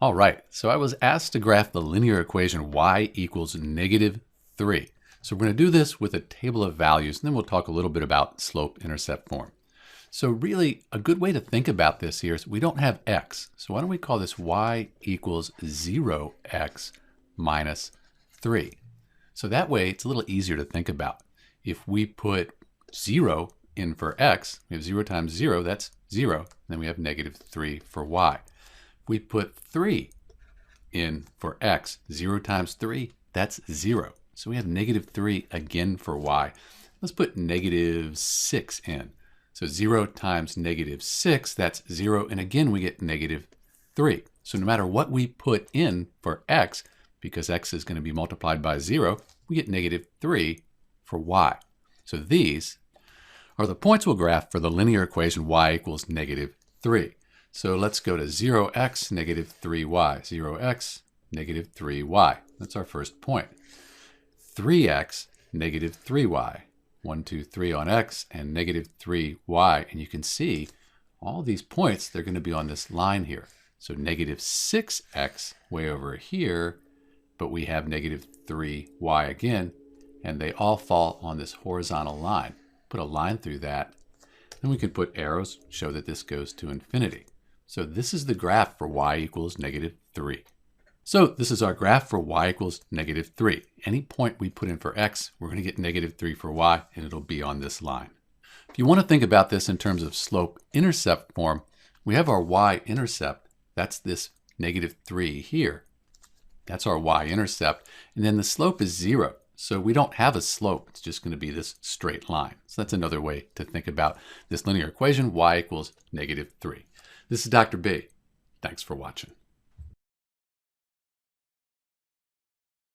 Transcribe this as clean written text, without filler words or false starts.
All right, so I was asked to graph the linear equation y equals -3. So we're going to do this with a table of values, and then we'll talk a little bit about slope-intercept form. So really, a good way to think about this here is we don't have x. So why don't we call this y equals 0x minus 3. So that way, it's a little easier to think about. If we put 0 in for x, we have 0 times 0, that's 0. Then we have -3 for y. We put 3 in for x. 0 times 3, that's 0. So we have -3 again for y. Let's put -6 in. So 0 times -6, that's 0. And again, we get -3. So no matter what we put in for x, because x is going to be multiplied by 0, we get -3 for y. So these are the points we'll graph for the linear equation y equals -3. So let's go to 0x, -3y. 0x, -3y. That's our first point. 3x, -3y. 1, 2, 3 on x, and -3y. And you can see all these points, they're going to be on this line here. So -6x way over here, but we have -3y again, and they all fall on this horizontal line. Put a line through that, and we can put arrows, show that this goes to infinity. So this is the graph for y equals -3. So this is our graph for y equals -3. Any point we put in for x, we're going to get -3 for y, and it'll be on this line. If you want to think about this in terms of slope-intercept form, we have our y-intercept. That's this -3 here. That's our y-intercept. And then the slope is 0. So we don't have a slope. It's just going to be this straight line. So that's another way to think about this linear equation, y equals -3. This is Dr. B. Thanks for watching.